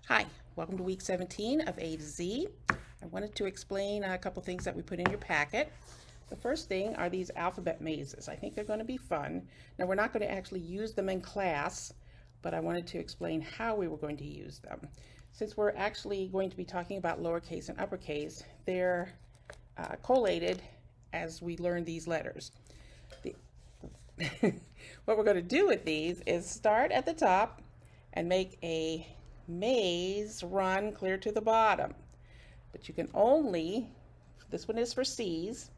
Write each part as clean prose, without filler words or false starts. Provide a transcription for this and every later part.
Hi, welcome to week 17 of A to Z. I wanted to explain a couple things that we put in your packet. The first thing are these alphabet mazes. I think they're going to be fun. Now, we're not going to actually use them in class, but I wanted to explain how we were going to use them. Since we're actually going to be talking about lowercase and uppercase, they're collated as we learn these letters. What we're going to do with these is start at the top and make a maze run clear to the bottom. But you can only, this one is for C's,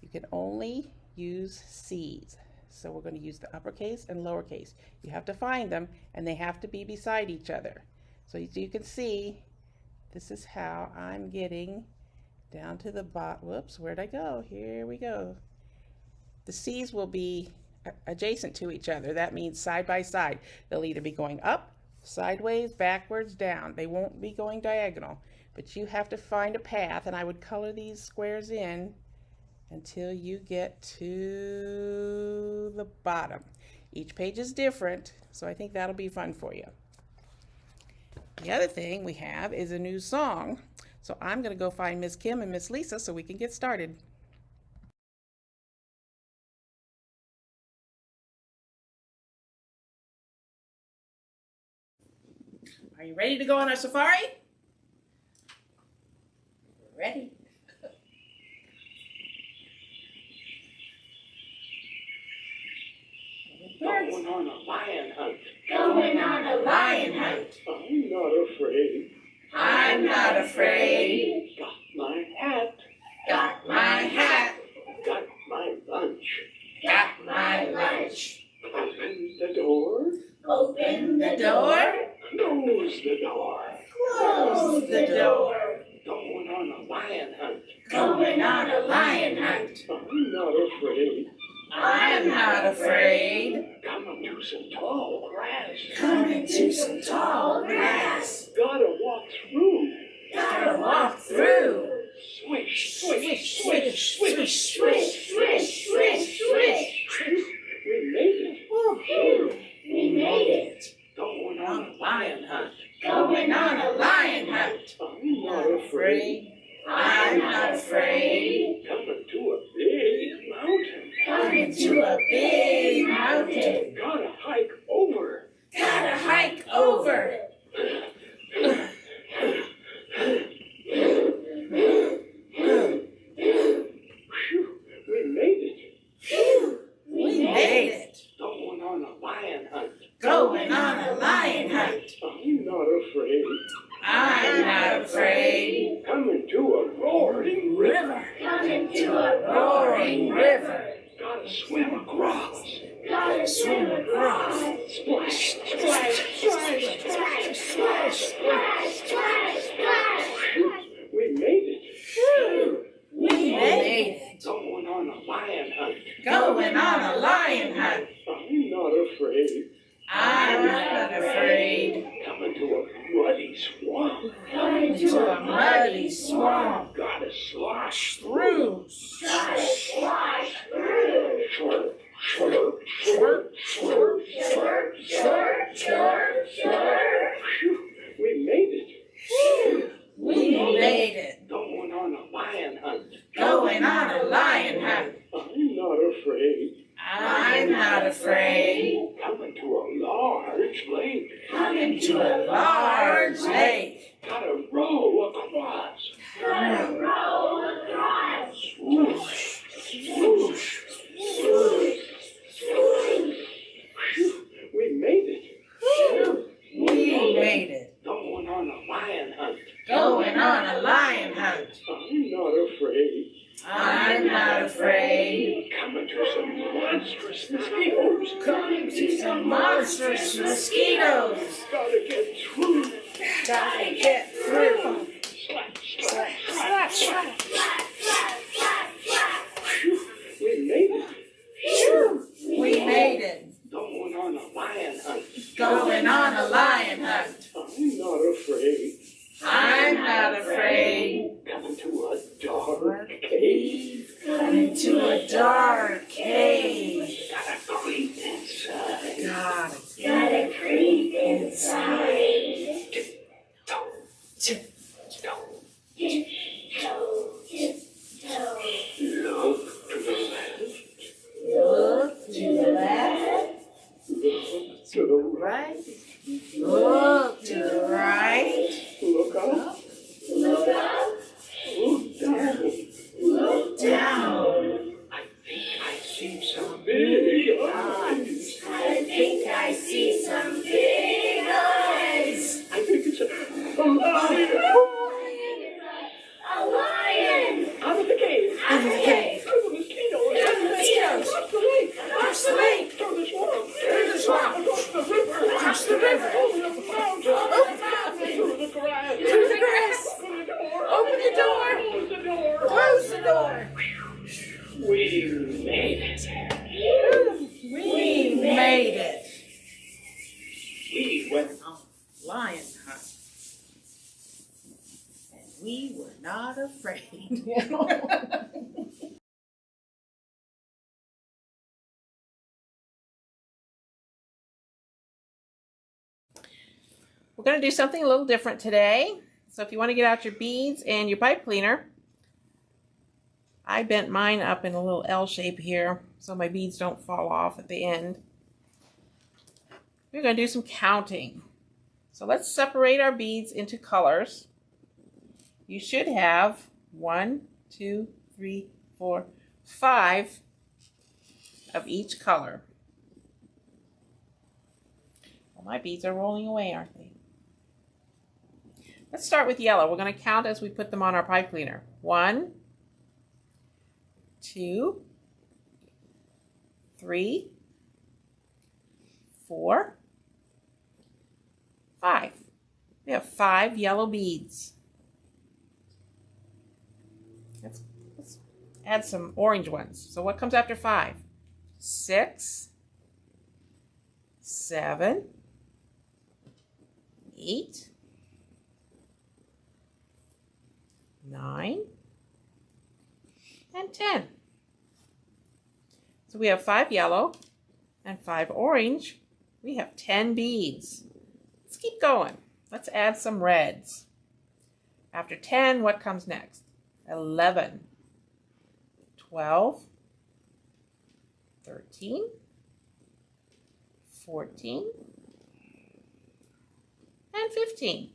you can only use C's. So we're going to use the uppercase and lowercase. You have to find them and they have to be beside each other. So you can see, this is how I'm getting down to the bottom. Whoops, where'd I go? Here we go. The C's will be adjacent to each other. That means side by side. They'll either be going up, sideways, backwards, down. They won't be going diagonal, but you have to find a path, and I would color these squares in until you get to the bottom. Each page is different, so I think that'll be fun for you. The other thing we have is a new song, so I'm going to go find Miss Kim and Miss Lisa so we can get started. Are you ready to go on our safari? Ready. Going on a lion hunt. Going on a lion hunt. I'm not afraid. I'm not afraid. Got my hat. Got my hat. Got my lunch. Got my lunch. Open the door. Open the door. Close the door. Close the door. Going on a lion hunt. Going on a lion hunt. I'm not afraid. I'm not afraid. Coming to some tall grass. Coming to some tall grass. Gotta walk through. Gotta walk through. Swish, Swish, swish, swish, swish, swish, swish, swish. We made it. Woo-hoo. We made it. Going on a lion hunt. Going on a lion hunt. I'm not afraid. I'm not afraid. Coming to a big mountain. Coming to a big mountain. Gotta hike over. Gotta hike over. Phew, we made it. Phew, we made it. Going on a lion hunt. Going on a lion hunt. I'm not afraid. I'm not afraid. Coming to a roaring river. Coming to a roaring river. Gotta swim across. Gotta swim across. Splash, splash, splash, splash, splash, splash, splash, splash. Phew, we made it. Phew, we made it. Going on a lion hunt. Going on a lion hunt. I'm not afraid. I'm not afraid. Coming to a muddy swamp. Coming to a muddy swamp. Gotta slosh through. Gotta slosh through. Slurp, slurp, slurp, slurp, slurp, slurp, slurp, slurp. Phew, we made it. Phew, we made it. Going on a lion hunt. Going on a lion hunt. I'm not afraid. I'm not afraid. Coming to a large lake. Coming to a large lake. Gotta row across. Gotta roll across. Swoosh, swoosh, swoosh, swoosh. Phew, we made it. Phew, we made it. Going on a lion hunt. Going on a lion hunt. I'm not afraid. I'm not afraid. Coming to some monstrous mosquitoes. Coming to some monstrous mosquitoes. Gotta get through. Gotta get through. Slap, slap, slap, slap, slap. Phew, we made it. Phew, we made it. Going on a lion hunt. Going on a lion hunt. I'm not afraid. I'm not afraid. Coming to a dark cave. Coming to a dark cave. Gotta creep inside. Gotta Gotta creep inside. eyes. I think I see some big eyes. I think it's a lion. A lion. Out of the cave. Out of the cave. Through the mosquitoes. Through the mosquitoes. Across the lake. Across the lake. Through the swamp. Through the swamp. Across the river. Across the river. Over the mountain. Over the mountain. Through the grass. Through the grass. Open the door. Open the door. Close the door. Close the door. We made it. We made it. We went On lion hunt. And we were not afraid. We're going to do something a little different today. So if you want to get out your beads and your pipe cleaner, I bent mine up in a little L shape here so my beads don't fall off at the end. We're going to do some counting. So let's separate our beads into colors. You should have 1, 2, 3, 4, 5 of each color. Well, my beads are rolling away, aren't they? Let's start with yellow. We're going to count as we put them on our pipe cleaner. 1, 2, 3, 4, 5. We have 5 yellow beads. Let's add some orange ones. So what comes after 5? 6, 7, 8, 9, and 10. So we have 5 yellow and 5 orange. We have 10 beads. Let's keep going. Let's add some reds. After 10, what comes next? 11, 12, 13, 14, and 15.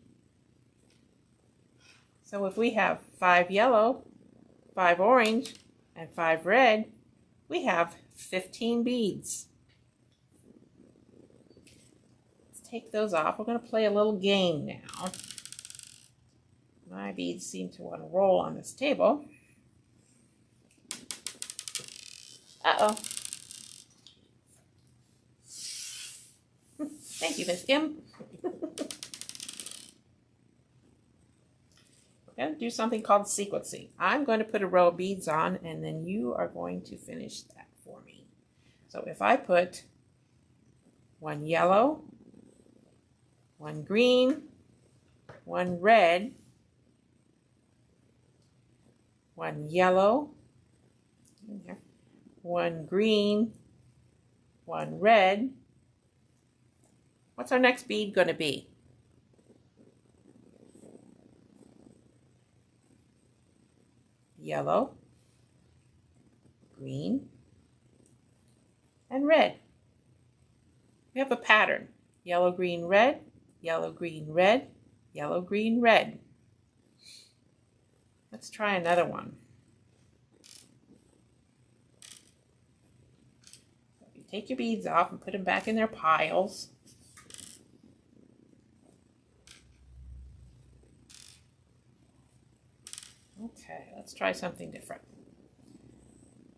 So if we have 5 yellow, 5 orange, and 5 red, we have 15 beads. Let's take those off. We're going to play a little game now. My beads seem to want to roll on this table. Uh-oh. Thank you, Miss Kim. We're going to do something called sequencing. I'm going to put a row of beads on, and then you are going to finish that for me. So if I put 1 yellow, 1 green, 1 red, 1 yellow, 1 green, 1 red, what's our next bead going to be? Yellow, green, and red. We have a pattern. Yellow, green, red, yellow, green, red, yellow, green, red. Let's try another one. So you take your beads off and put them back in their piles. Okay, let's try something different.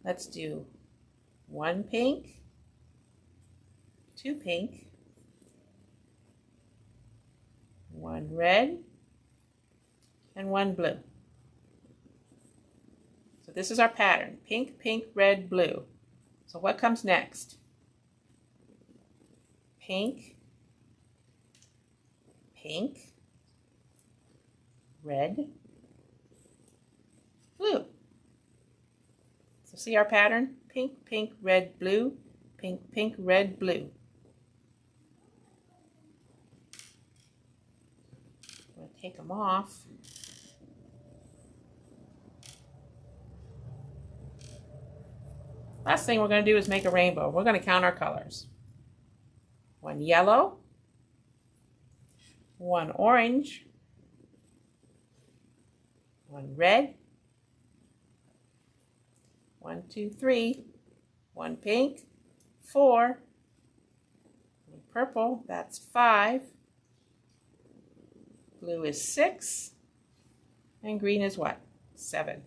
Let's do 1 pink, 2 pink, 1 red, and 1 blue. So this is our pattern. Pink, pink, red, blue. So what comes next? Pink, pink, red, blue. So see our pattern? Pink, pink, red, blue, pink, pink, red, blue. I'm going to take them off. Last thing we're going to do is make a rainbow. We're going to count our colors. 1 yellow, 1 orange, 1 red, 1, 2, 3, 1 pink, 4. Purple, that's 5. Blue is 6. And green is what? 7.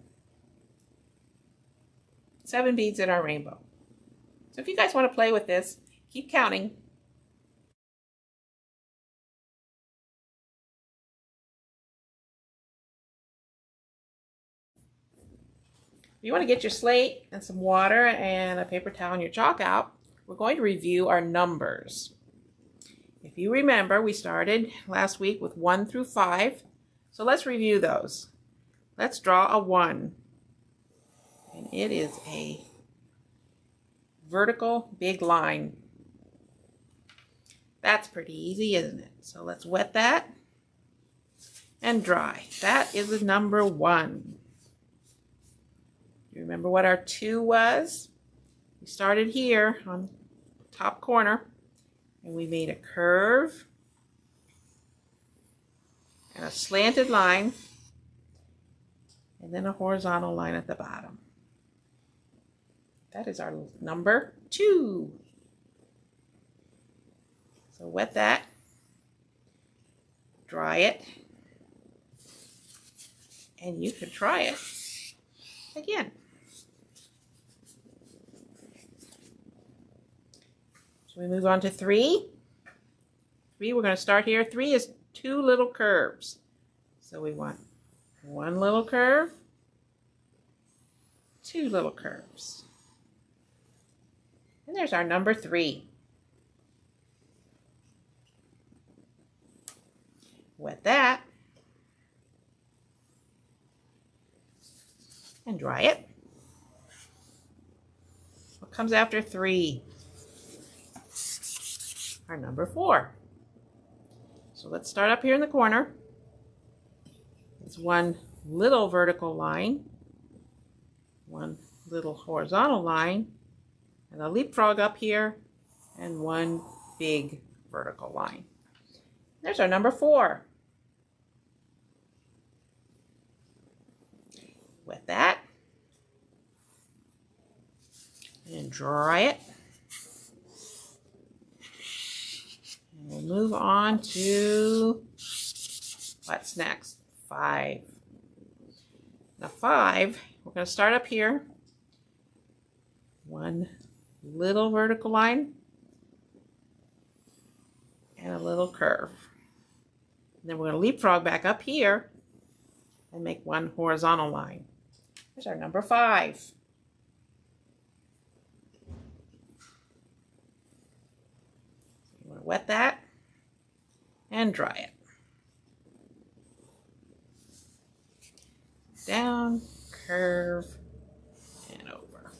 7 beads in our rainbow. So if you guys want to play with this, keep counting. If you want to get your slate and some water and a paper towel and your chalk out, we're going to review our numbers. If you remember, we started last week with 1 through 5. So let's review those. Let's draw a 1. And it is a vertical big line. That's pretty easy, isn't it? So let's wet that and dry. That is the number 1. You remember what our 2 was? We started here on the top corner and we made a curve and a slanted line and then a horizontal line at the bottom. That is our number 2. So wet that, dry it, and you can try it again. So we move on to 3. 3, we're going to start here. 3 is 2 little curves. So we want 1 little curve, 2 little curves. And there's our number 3. Wet that and dry it. What comes after 3? Our number 4. So let's start up here in the corner. It's 1 little vertical line, 1 little horizontal line, and a leapfrog up here, and 1 big vertical line. There's our number 4. Wet that and dry it. And we'll move on to what's next? 5. Now 5, we're going to start up here. 1 little vertical line and a little curve. And then we're going to leapfrog back up here and make 1 horizontal line. There's our number 5. You want to wet that and dry it. Down, curve, and over.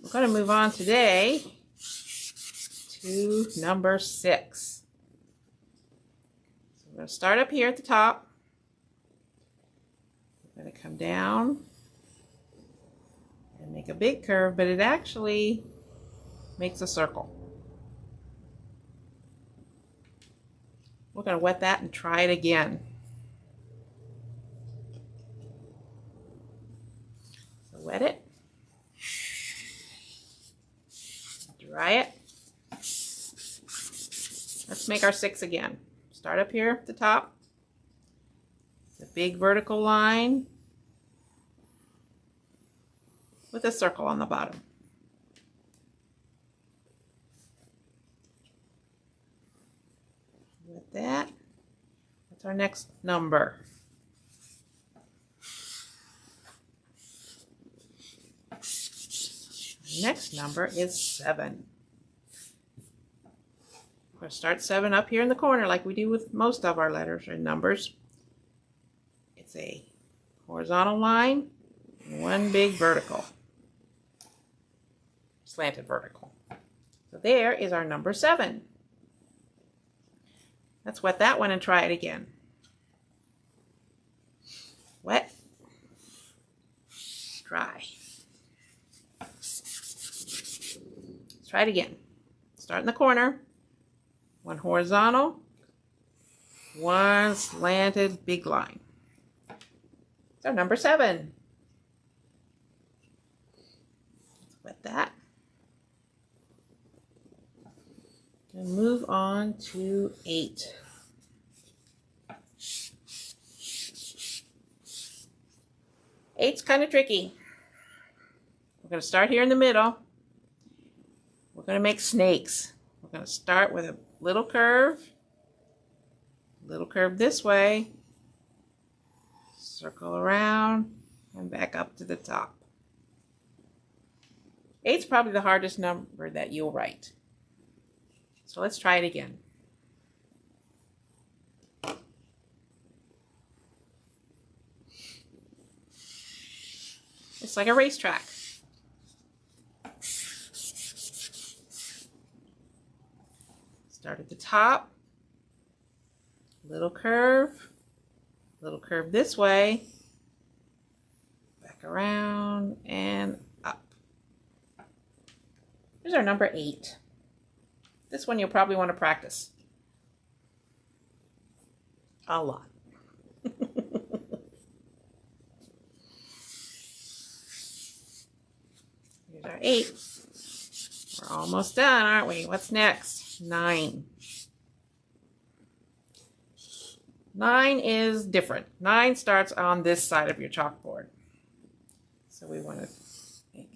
We're going to move on today to number 6. So we're going to start up here at the top. We're going to come down and make a big curve, but it actually makes a circle. We're going to wet that and try it again. So wet it. Dry it. Let's make our 6 again. Start up here at the top. The big vertical line with a circle on the bottom. With that, that's our next number. Next number is 7. We're going to start 7 up here in the corner like we do with most of our letters and numbers. It's a horizontal line and 1 big vertical, slanted vertical. So there is our number 7. Let's wet that one and try it again. Wet, dry. Let's try it again. Start in the corner. 1 horizontal, 1 slanted big line. So number 7. Let's wet that on to 8. Eight's kind of tricky. We're going to start here in the middle. We're going to make snakes. We're going to start with a little curve this way, circle around, and back up to the top. 8's probably the hardest number that you'll write. So let's try it again. It's like a racetrack. Start at the top, little curve this way, back around and up. Here's our number 8. This one you'll probably want to practice a lot. Here's our 8. We're almost done, aren't we? What's next? 9. 9 is different. 9 starts on this side of your chalkboard. So we want to make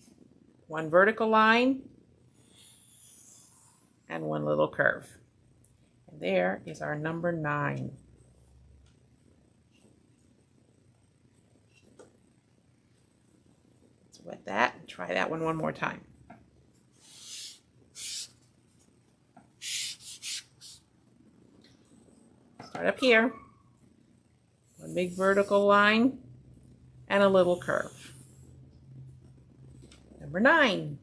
one vertical line and one little curve. And there is our number 9. Let's wet that and try that one more time. Start up here. One big vertical line and a little curve. Number 9.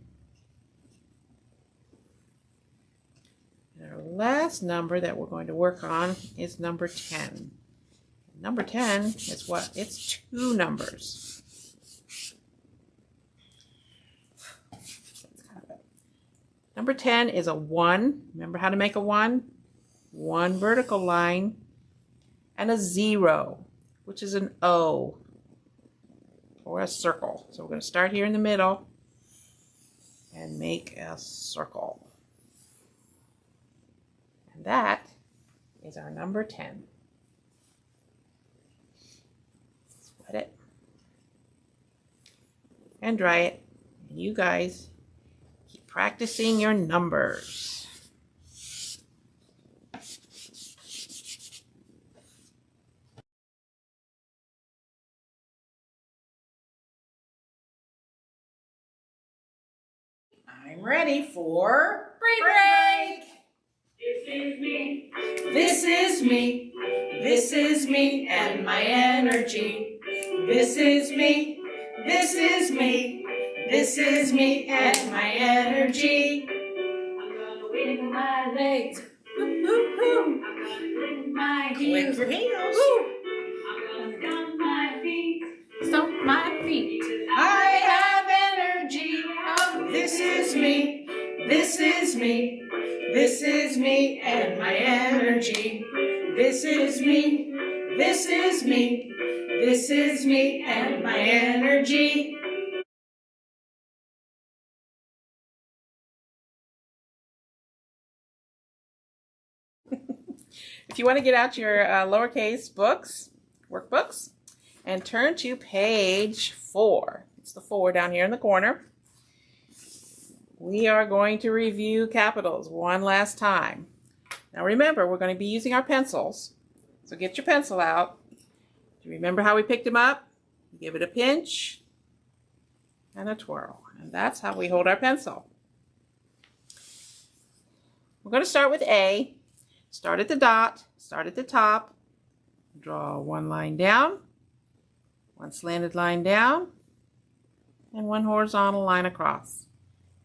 And our last number that we're going to work on is number 10. Number 10 is what? It's 2 numbers. Number 10 is a 1. Remember how to make a 1? One vertical line and a 0, which is an O or a circle. So we're going to start here in the middle and make a circle. And that is our number 10. Let's wet it and dry it. And you guys keep practicing your numbers. I'm ready for break. This is me. This is me. This is me and my energy. This is me. This is me. This is me and my energy. I'm gonna wiggle my legs. Woo, woo, woo. I'm gonna click my Click heels. your heels. I'm gonna stomp my feet. Stomp my feet. Because I have energy. Oh, this is me. This is me. This is me and my energy. This is me. This is me. This is me and my energy. If you want to get out your lowercase books, workbooks, and turn to page 4. It's the 4 down here in the corner. We are going to review capitals one last time. Now remember, we're going to be using our pencils. So get your pencil out. Do you remember how we picked them up? You give it a pinch and a twirl. And that's how we hold our pencil. We're going to start with A. Start at the dot, start at the top. Draw one line down, one slanted line down, and one horizontal line across.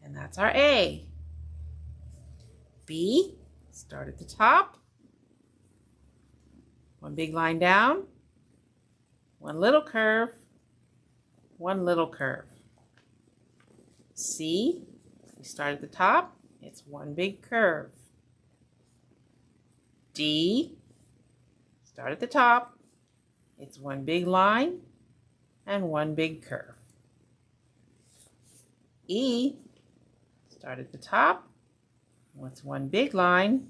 And that's our A. B, start at the top, one big line down, one little curve, one little curve. C, we start at the top, it's one big curve. D, start at the top, it's one big line and one big curve. E, start at the top, it's one big line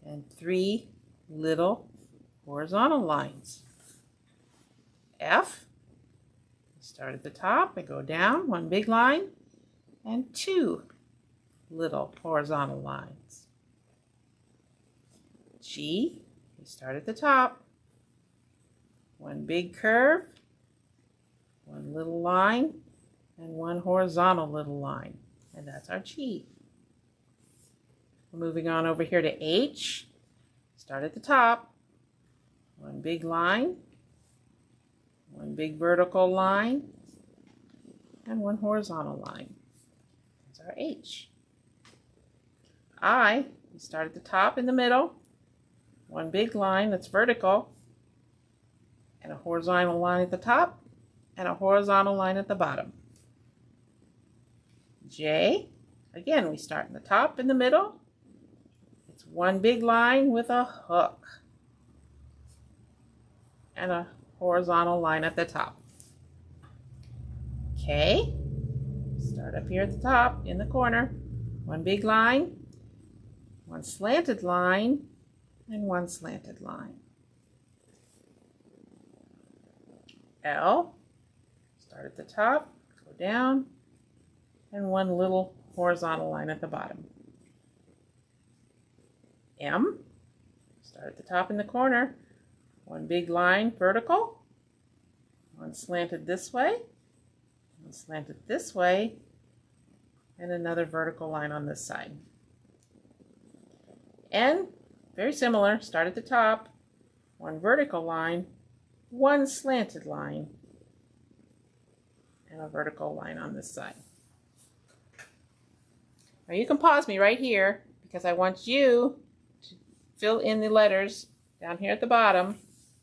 and 3 little horizontal lines. F, start at the top and go down, 1 big line and 2 little horizontal lines. G, you start at the top, 1 big curve, 1 little line, and 1 horizontal little line, and that's our G. We're moving on over here to H. Start at the top, 1 big line, 1 big vertical line, and 1 horizontal line. That's our H. I, we start at the top in the middle, 1 big line that's vertical, and a horizontal line at the top, and a horizontal line at the bottom. J, again, we start in the top in the middle. It's 1 big line with a hook and a horizontal line at the top. K, start up here at the top in the corner, 1 big line, 1 slanted line, and 1 slanted line. L, start at the top, go down, and 1 little horizontal line at the bottom. M, start at the top in the corner, 1 big line vertical, 1 slanted this way, 1 slanted this way, and another vertical line on this side. N, very similar, start at the top, 1 vertical line, 1 slanted line, and a vertical line on this side. Now you can pause me right here because I want you to fill in the letters down here at the bottom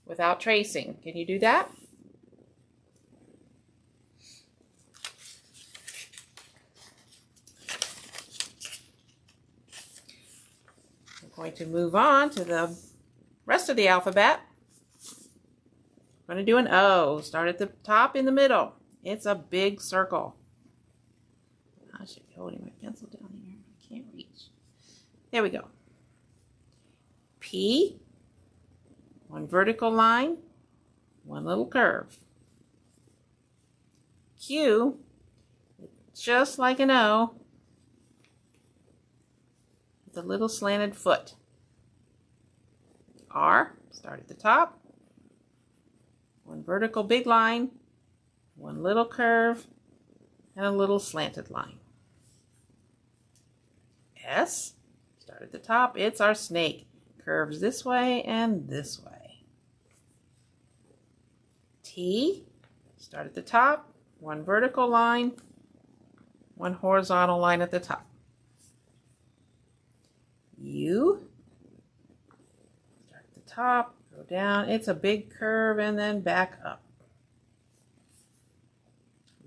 without tracing. Can you do that? I'm going to move on to the rest of the alphabet. I'm going to do an O. Start at the top in the middle. It's a big circle. I should be holding my pencil down here. I can't reach. There we go. P, 1 vertical line, 1 little curve. Q, just like an O, with a little slanted foot. R, start at the top, 1 vertical big line, 1 little curve, and a little slanted line. S, start at the top, it's our snake. Curves this way and this way. T, start at the top, 1 vertical line, 1 horizontal line at the top. U, start at the top, go down, it's a big curve and then back up.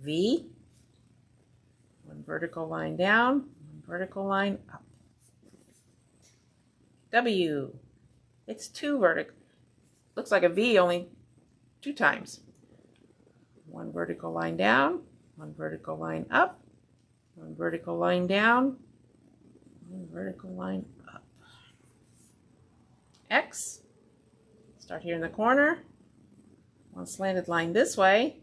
V, 1 vertical line down, 1 vertical line up. W, it's 2 vertical, looks like a V only 2 times. 1 vertical line down, 1 vertical line up, 1 vertical line down, 1 vertical line up. X, start here in the corner, 1 slanted line this way,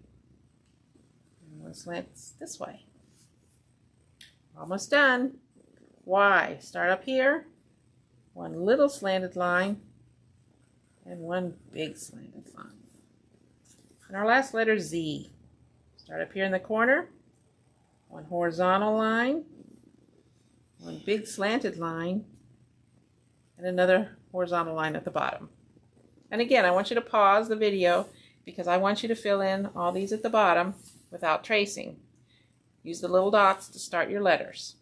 and 1 slants this way. Almost done. Y, start up here, 1 little slanted line, and 1 big slanted line. And our last letter, Z. Start up here in the corner, 1 horizontal line, 1 big slanted line, and another horizontal line at the bottom. And again, I want you to pause the video because I want you to fill in all these at the bottom without tracing. Use the little dots to start your letters.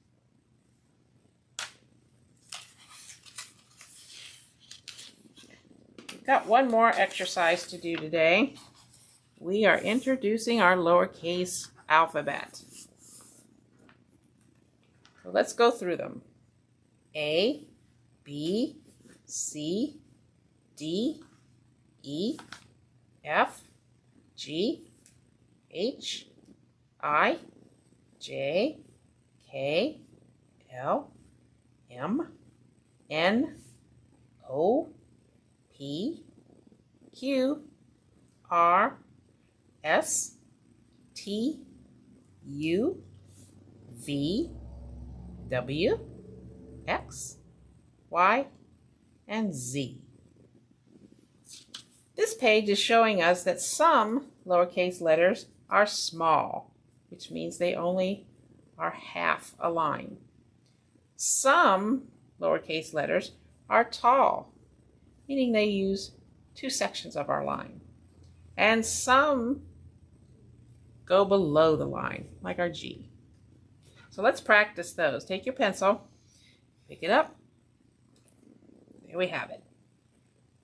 We've got one more exercise to do today. We are introducing our lowercase alphabet. So let's go through them. A, B, C, D, E, F, G, H, I, J, K, L, M, N, O, P, Q, R, S, T, U, V, W, X, Y, and Z. This page is showing us that some lowercase letters are small, which means they only are half a line. Some lowercase letters are tall, meaning they use 2 sections of our line. And some go below the line, like our G. So let's practice those. Take your pencil, pick it up. There we have it.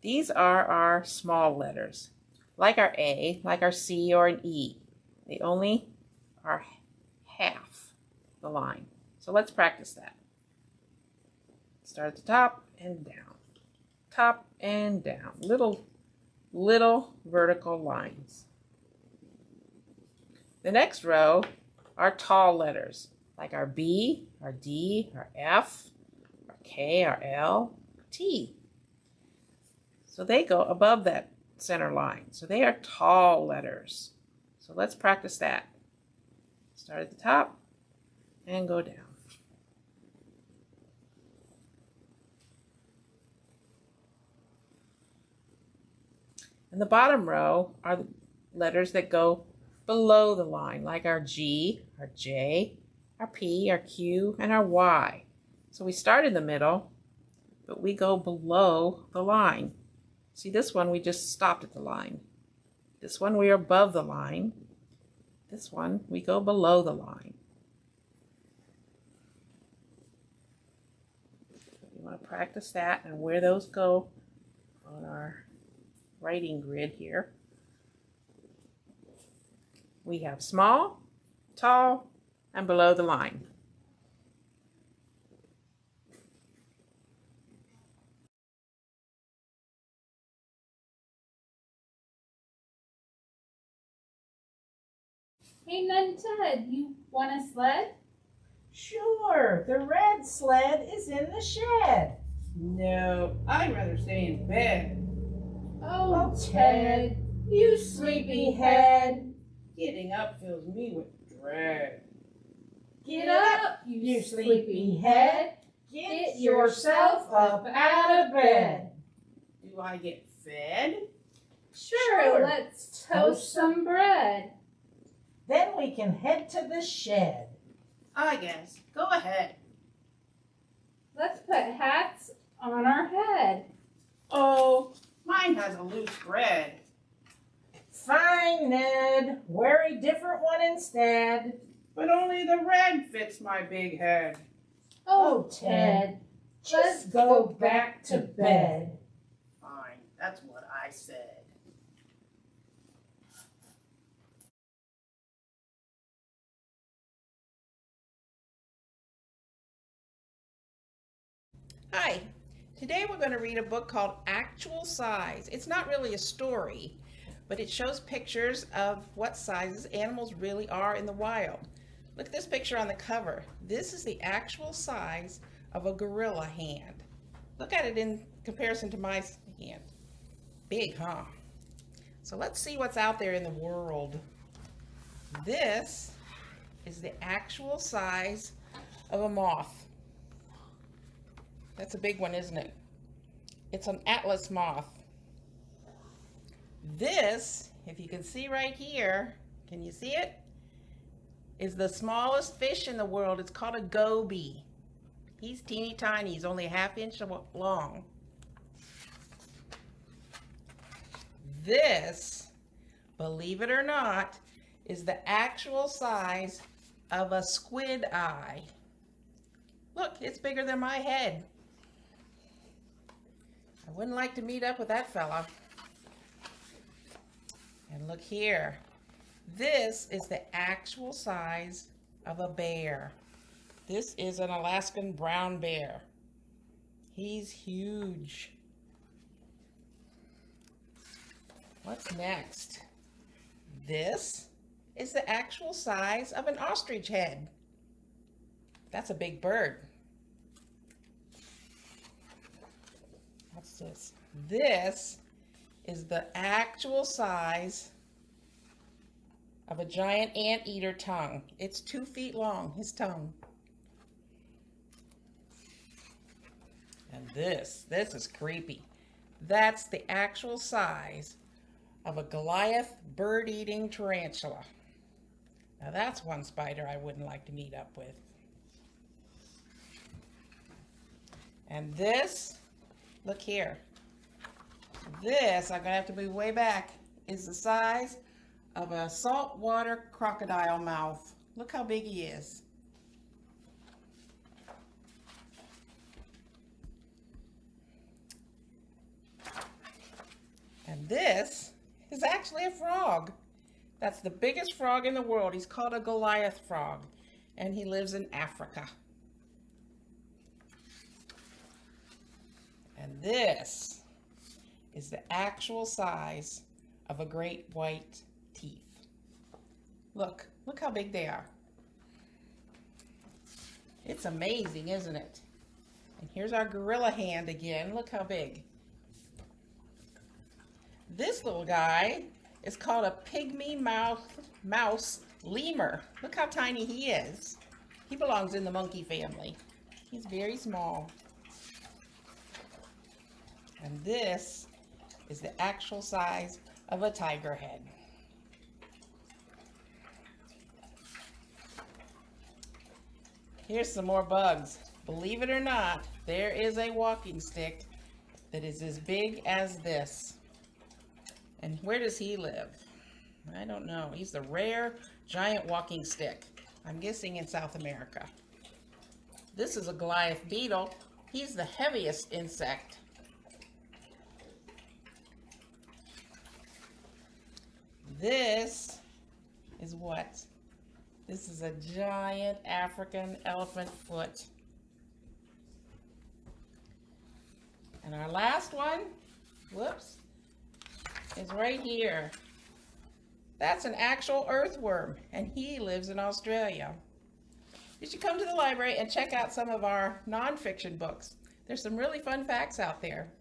These are our small letters, like our A, like our C, or an E. They only are half the line. So let's practice that. Start at the top and down. Top and down. Little vertical lines. The next row are tall letters, like our B, our D, our F, our K, our L, T. So they go above that center line. So they are tall letters. So let's practice that. Start at the top and go down. And the bottom row are the letters that go below the line, like our G, our J, our P, our Q, and our Y. So we start in the middle, but we go below the line. See, this one we just stopped at the line. This one we are above the line. This one we go below the line. You want to practice that and where those go on our writing grid here. We have small, tall, and below the line. Hey, Ned Ted, you want a sled? Sure, the red sled is in the shed. No, I'd rather stay in bed. Oh, Ted, you sleepyhead. Getting up fills me with dread. Get up, you sleepyhead. Get yourself up out of bed. Do I get fed? Sure, let's toast some bread. Then we can head to the shed. I guess. Go ahead. Let's put hats on our head. Oh, mine has a loose thread. Fine, Ned. Wear a different one instead. But only the red fits my big head. Oh, Ted, Just go back to bed. Fine, that's what I said. Hi, today we're going to read a book called Actual Size. It's not really a story, but it shows pictures of what sizes animals really are in the wild. Look at this picture on the cover. This is the actual size of a gorilla hand. Look at it in comparison to my hand. Big, huh? So let's see what's out there in the world. This is the actual size of a moth. That's a big one, isn't it? It's an Atlas moth. This, if you can see right here, can you see it? Is the smallest fish in the world. It's called a goby. He's teeny tiny. He's only a ½ inch long. This, believe it or not, is the actual size of a squid eye. Look, it's bigger than my head. I wouldn't like to meet up with that fella. And look here. This is the actual size of a bear. This is an Alaskan brown bear. He's huge. What's next? This is the actual size of an ostrich head. That's a big bird. What's this? This is the actual size of a giant anteater tongue. It's 2 feet long, his tongue. And this is creepy. That's the actual size of a Goliath bird-eating tarantula. Now that's one spider I wouldn't like to meet up with. And this, look here. This, I'm gonna have to move way back, is the size of a saltwater crocodile mouth. Look how big he is. And this is actually a frog. That's the biggest frog in the world. He's called a Goliath frog, and he lives in Africa. And this is the actual size of a great white teeth. Look how big they are. It's amazing, isn't it? And here's our gorilla hand again. Look how big. This little guy is called a pygmy mouse lemur. Look how tiny he is. He belongs in the monkey family. He's very small. And this is the actual size of a tiger head. Here's some more bugs. Believe it or not, there is a walking stick that is as big as this. And where does he live? I don't know. He's the rare giant walking stick. I'm guessing in South America. This is a Goliath beetle. He's the heaviest insect. This is what? This is a giant African elephant foot. And our last one, whoops, is right here. That's an actual earthworm, and he lives in Australia. You should come to the library and check out some of our nonfiction books. There's some really fun facts out there.